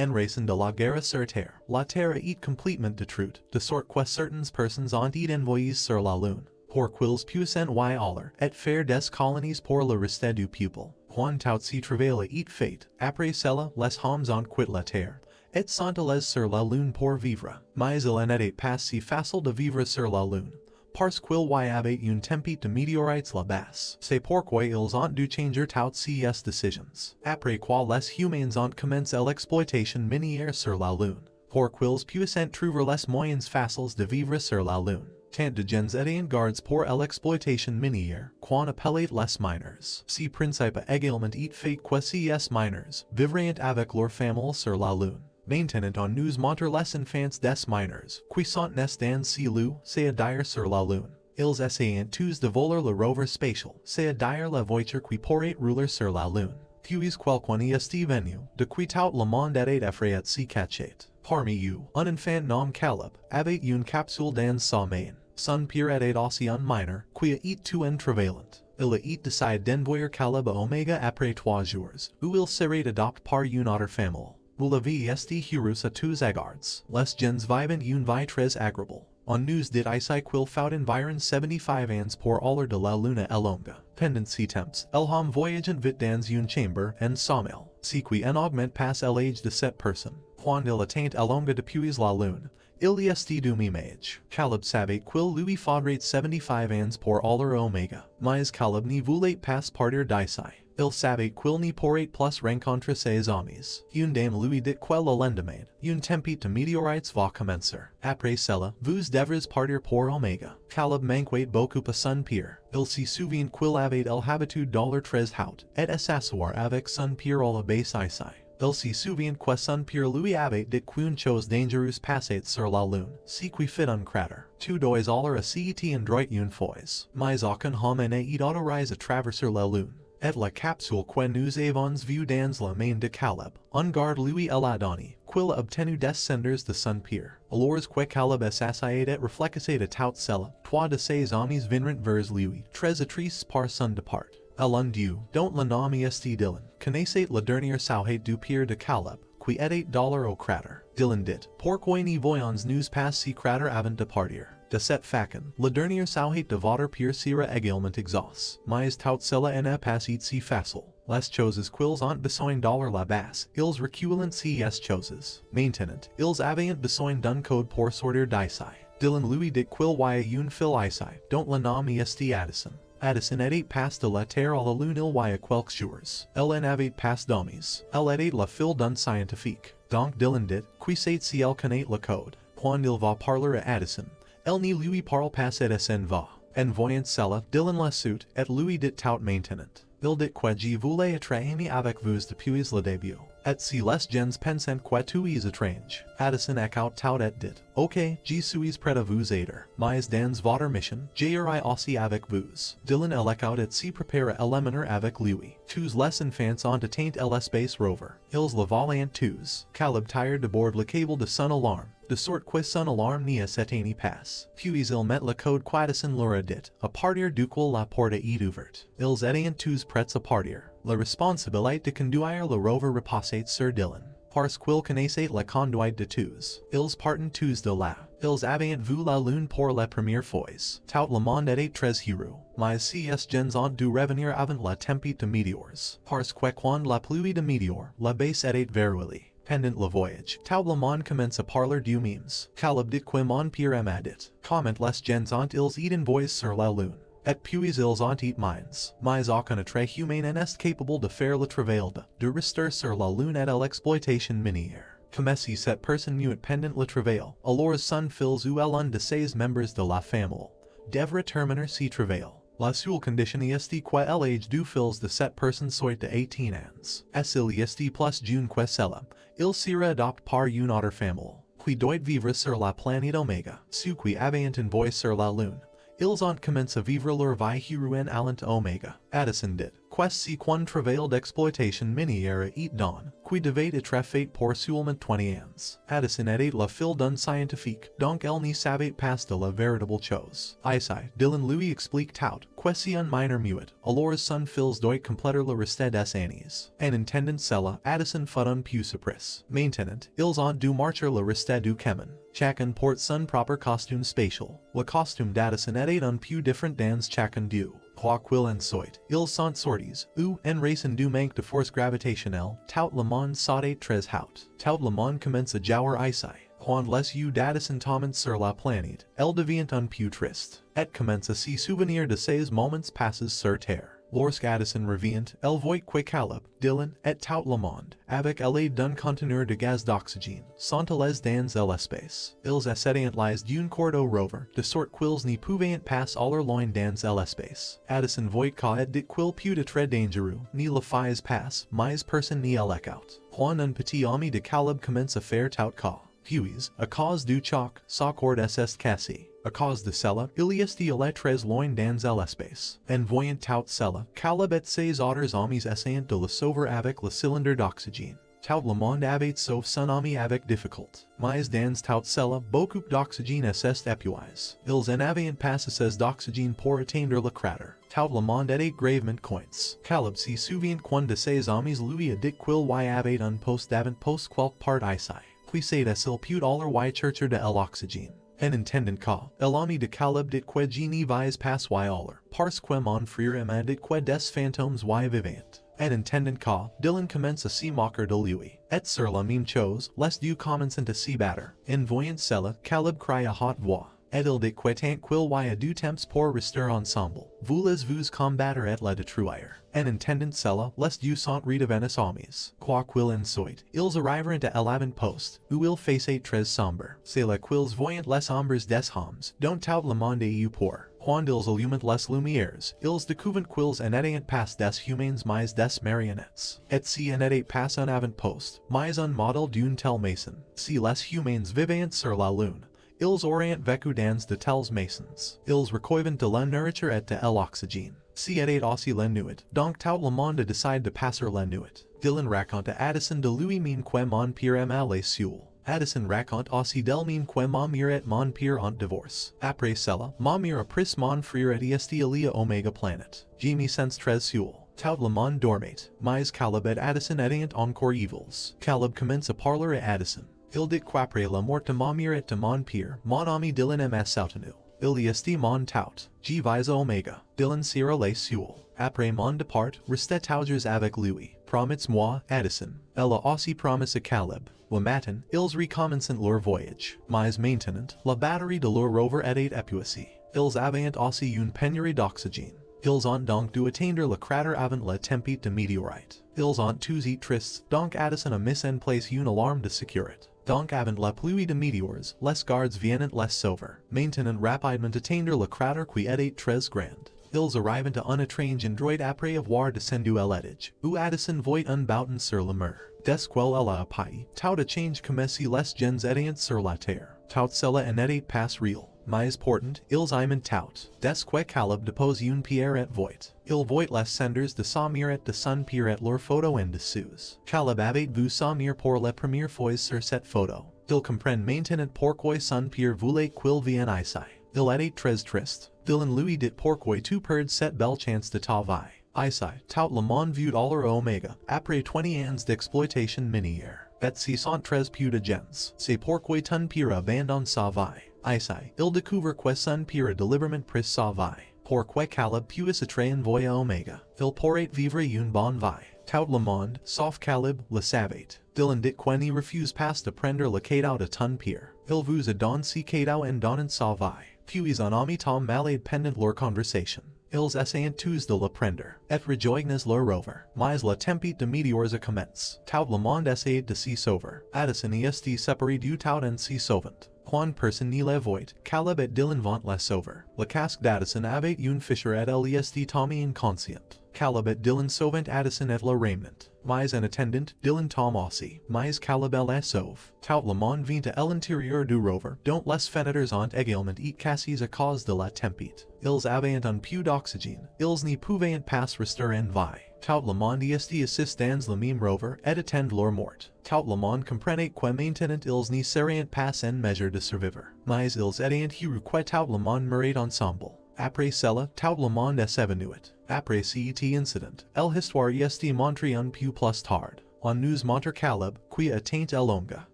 en racen de la guerre sur terre. La terre est complètement détruite, de sorte que certaines personnes ont été envoyées sur la lune. Pour qu'ils puissent y aller, et faire des colonies pour le reste du peuple. Quand tout ce travail est fait, après cela, les hommes ont quitté la terre, et sont allés sur la lune pour vivre. Mais il n'est pas si facile de vivre sur la lune. Parce qu'il y avait une tempête de météorites là-bas. C'est pourquoi ils ont dû changer toutes ces décisions. Après quoi les humains ont commencé l'exploitation minière sur la lune. Pour qu'ils puissent trouver les moyens faciles de vivre sur la lune. Tant de gens étaient gardes pour l'exploitation minière, qu'on appelait les miners. Ce principe a également été fait que ces miners vivraient avec leur famille sur la lune. Maintenant on nous montre les enfants des miners, qui sont nés dans ce lieu, c'est-à-dire sur la lune. Ils essaient tous de voler le rover spatial, c'est-à-dire la voiture qui pourrait rouler sur la lune. Puis quelqu'un y est venu, de qui tout le monde était effrayé se cachait. Parmi eux, un enfant nommé Caleb avait une capsule dans sa main. Son père était aussi un miner, qui a été un travaillant. Il a été décidé d'envoyer Caleb à Omega après 3 jours, où il serait adopté par une autre famille. Vous l'avez été heureux à tous égards. Les gens vivent une vie très agréable. On nous dit ici qu'il faut environ 75 ans pour aller de la lune à l'Omega. Pendant ces temps, ils voyagent vite dans une chambre en sommeil, ce qui en augmente pas l'âge de cette personne. Quand il atteint l'Omega depuis la lune, il y est du même âge. Caleb savait qu'il lui faudrait 75 ans pour aller à Omega, mais Caleb ne voulait pas partir d'ici. Il savait qu'il ne pourrait plus rencontrer ses amis. Une dame lui dit que le lendemain, une tempête de météorites va commencer. Après cela, vous devrez partir pour Omega. Caleb manquait beaucoup à son père. Il se souvient qu'il avait l'habitude d'aller très haut, et à s'asseoir avec son père à la base ici. Il se souvient que son père lui avait dit qu'une chose dangereuse passait sur la lune, ce qui fit un cratère. Tu dois aller à cet endroit une fois, mais aucun homme n'est autorisé à traverser la lune. Et la capsule que nous avons vue dans la main de Caleb, un garde lui a donné, qu'il a obtenu des cendres de son père. Alors que Caleb s'assayait et réfléchissait à tout cela, trois de ses amis vinrent vers lui, très attristes par son départ. L'un d'eux, dont le nom est Dylan, connaissait la dernière sauhate du père de Caleb, qui était dollar au cratère. Dylan dit, pourquoi ne voyons nous pas ce cratère avant de partir? De cette façon, la dernière sauhate de votre père sera également exaucée. Mais tout cela n'est pas si facile. Les choses qu'ils ont besoin d'aller là-bas, ils reculent ces choses. Maintenant, ils avaient besoin d'un code pour sortir d'ici. Dylan lui dit qu'il y a une fille ici, dont le nom est Addison. Addison était pas de la terre à la lune il y a quelques jours. Elle n'avait pas d'amis. Elle était la fille d'un scientifique. Donc Dylan dit, qui sait si elle connaît le code. Quand il va parler à Addison, elle ne lui parle pas et s'en va. En voyant cela, Dylan la suit et lui dit tout maintenant. Il dit que je voulais être ami avec vous depuis le début. Et si les gens pensent que tu es étrange. Addison écoute tout et dit, ok, je suis prêt à vous aider. Mais dans votre mission, j'irai aussi avec vous. Dylan écoute et se prépare à l'emmener avec lui. Tous les enfants ont atteint l'espace rover. Ils le volent tous. Caleb tire de bord le câble de son alarme, de sorte que son alarme n'y s'éteigne pas. Puis il met le code qu'Addison leur a dit, à partir duquel la porte est ouverte. Ils étaient tous prêts à partir. La responsabilité de conduire le rover reposait sur Dylan. Parce qu'il connaissait la conduite de tous. Ils partent tous de là. Ils avaient vu la lune pour la première fois. Tout le monde était très heureux. Mais ces gens ont dû revenir avant la tempête de météores. Parce que quand la pluie de météores, la base était verrouillée. Pendant le voyage, tout le monde commence à parler du memes. Caleb dit que mon père m'a dit, comment les gens ont-ils été envoyés sur la lune. Et puis ils ont été minds. Mais aucun être humain n'est capable de faire le travail de rester sur la lune et l'exploitation minière. Comme si cette personne n'eût pendant le travail, alors son fils ou l'un de ses membres de la famille devrait terminer ce travail. La seule condition est que l'âge du fils de cette personne soit de 18 ans. Et s'il est plus jeune que cela, il sera adopté par une autre famille, qui doit vivre sur la planète Omega, ceux qui avaient envoyé sur la lune. Ils ont commencé à vivre leur vie heureux en allant à Omega. Addison dit, quest si quan travailed exploitation miniera et don, qui devait être fait pour seulement 20 ans. Addison et la fille d'un scientifique, donc elle ne savait pas de la véritable chose. Isai, Dylan lui explique tout, question minor muet, alors son fils doit compléter le reste des années. En intendant cela, Addison fut un peu surpris. Maintenant, ils ont dû marcher le reste du chemin. Chacun porte son propre costume spatial. Le costume d'Addison est un peu différent dans chacun d'eux. Quoiqu'il en soit, ils sont sortis, ou en raison du manque de force gravitationnelle, tout le monde sautait très haut. Tout le monde commence à jouer Isai. Quand les yeux d'Addison tombent sur la planète, elle devient un peu triste. Et commence à se souvenir de ces moments passés sur Terre. Lorsque Addison revient, elle voit que Caleb, Dylan, et tout le monde, avec l'aide d'un conteneur de gaz d'oxygène, sont allés dans l'espace. Ils essaient les d'un cordeau rover, de sorte qu'ils ne pouvaient pas aller loin dans l'espace. Addison voit qu'et dit qu'il peut être dangereux, ni le fais pas, mais personne n'y l'écoute. Quand un petit ami de Caleb commence à faire tout cas. Puis, à cause du choc, sa corde est cassée. À cause de cela, il est allé très loin dans l'espace. En voyant tout cela, Caleb et ses autres amis essayent de le sauver avec le cylindre d'oxygène. Tout le monde avait sauvé son ami avec difficulté. Mais dans tout cela, beaucoup d'oxygène est épuisé. Ils en avaient pas assez d'oxygène pour atteindre le cratère. Tout le monde était gravement coincé. Caleb se souvient quand de ses amis lui a dit qu'il y avait un poste d'avant-poste quelque part ici. Puis c'est s'il peut aller chercher de l'oxygène. En intendant que, l'ami de Caleb dit que je ne vais pas y aller, parce que mon frère m'a dit que des fantômes y vivant. En intendant que, Dylan commence à se moquer de lui. Et sur la même chose, les deux commencent à se battre. En voyant cela, Caleb crie à haute voix. Et il dit que tant qu'il y a du temps pour rester ensemble, voulez-vous combattre et la détruire. En entendant cela, les deux sont redevenus amis. Quoiqu'il en soit, ils arrivent à l'avant-poste, où il faisait très sombre. C'est là qu'ils voyant les ombres des hommes, dont tout le monde est eu pour. Quand ils allument les lumières, ils découvrent qu'ils n'étaient pas des humains mais des marionnettes. Et si n'était pas un avant-poste, mais un modèle d'une telle maison. Si les humains vivaient sur la lune, ils auraient vécu dans de telles maisons. Ils recoivent de la nourriture et de l'oxygène. Si était aussi la nuit, donc tout le monde décide de passer la nuit. Dylan raconte à Addison de lui-même que mon père aime les seul. Addison raconte aussi d'elle-même que ma mère et mon père ont divorce. Après cela, ma mère a pris mon frère et est allé à Omega Planet. Je me sens très seul. Tout le monde dormait, mais Caleb et Addison étaient encore evils. Caleb commence à parler à Addison. Il dit qu'après la mort de ma mère et de mon père, mon ami Dylan m'a soutenu. Il est mon tout. Je vais à Omega. Dylan sera les seul. Après mon départ, restez toujours avec lui. Promettez-moi, Addison. Elle a aussi promis à Caleb. Le matin, ils recommencent leur voyage. Mais maintenant, la batterie de leur rover était épuisée. Ils avaient aussi une pénurie d'oxygène. Ils ont donc dû atteindre le cratère avant la tempête de météorite. Ils ont tous été tristes, donc Addison a mis en place une alarme de sécurité. Donc avant la pluie de météores, les gardes viennent les sauver. Maintenant rapidement atteindre le cratère qui était très grand. Ils arrivent à un étrange endroit après avoir descendu à l'étage, où Addison voit un bouton sur le mur. Dès qu'elle a appris, tout a changé comme si les gens étaient sur la terre. Tout cela n'était pas réel. Mais pourtant, ils aiment tout. Dès que Caleb dépose une pierre et voit. Il voit les cendres de sa mère et de son père et leur photo en dessous. Caleb avait vu sa mère pour la première fois sur cette photo. Il comprend maintenant pourquoi son père voulait qu'il vienne ici. Il était très triste. Dylan lui dit pourquoi tu perds cette belle chance de ta vie. Ici, tout le monde vit aller à Omega, après 20 ans d'exploitation minière. Et si sont très peu de gens. C'est pourquoi ton père abandonne sa vie. Ici, il découvre que son père délibérément pris sa vie. Pourquoi Caleb puisse être envoyé à Omega. Il pourrait vivre une bonne vie. Tout le monde, sauf Caleb, le savait. Dylan dit qu'il ne refuse pas de prendre le cadeau de ton père. Il vous a donné ce cadeau en donnant sa vie. Puis un ami tom malade pendant leur conversation. Ils essayent tous de le prendre, et rejoignent leur rover. Mais la tempête de météores commence. Tout le monde essaie de se sauver. Addison est séparé du tout en se sauvant. Quand personne ne le voit, Caleb et Dylan vont la sauver. Le casque d'Addison avait une fissure et elle est tombée inconsciente. Calibet Dylan Sovent Addison et la Raymond. Mais en attendant, Dylan Tom Aussie. Mais calibel et sauve. Tout le monde vient à l'intérieur du rover. Don't les fenêtres ont également et cassis à cause de la tempête. Ils avaient un peu d'oxygène. Ils n'y pouvaient pas rester en vie. Tout le monde est assist dans le même rover et attend leur mort. Tout le monde comprenait que maintenant ils n'y seraient pas en mesure de survivre. Mais ils étaient heureux que tout le monde mourait ensemble. Après cela, tout le monde est évanouit. Après cet incident, l'histoire est montrée un peu plus tard. On nous montre Caleb, qui atteint longa.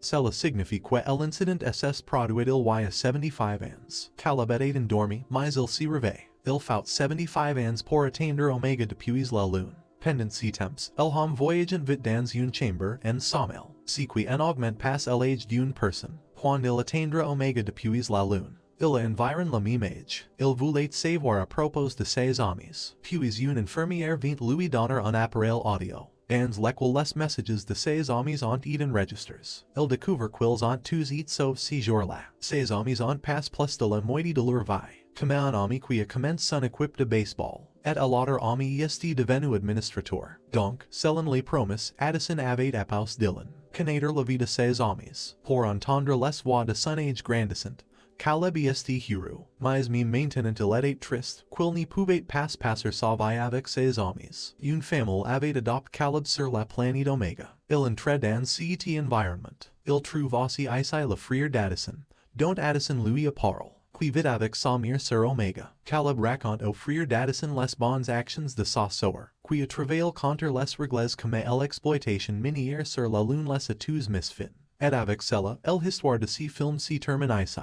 Cela signifie que l'incident s'est produit il y a 75 ans. Caleb était endormi, mais il s'y réveille. Il faut 75 ans pour atteindre Omega depuis la lune. Pendant ces temps, il voyage vite dans une chambre en sommeil, ce qui en augmente pas l'âge d'une personne. Quand il atteindra Omega depuis la lune, il environ la même âge. Il voulait savoir à propos de ses amis. Puis une infirmière vint lui donner un appareil audio. Dans lequel les messages de ses amis ont été enregistrés. Il découvre qu'ils ont tous été sauvés ces jours-là. Ses amis ont passé plus de la moitié de leur vie. Comme un ami qui a commencé son équipe de baseball. Et l'autre ami est devenu administrateur. Donc, selon les promesses, Addison avait appaus Dylan. Connaître la vie de ses amis. Pour entendre les voix de son âge grandissant. Caleb est heureux, mais maintenant il était triste, qu'il ne pouvait pas passer sa vie avec ses amis. Une famille avait adopté Caleb sur la planète Omega. Il entre dans cet environnement. Il trouve aussi ici le frère d'Addison, dont Addison lui parle, qui vit avec sa mère sur Omega. Caleb raconte au frère d'Addison les bonnes actions de sa sœur, qui a travaillé contre les règles comme l'exploitation minière sur la lune les a tous misfit. Et avec cela, l'histoire de ce film se termine ici.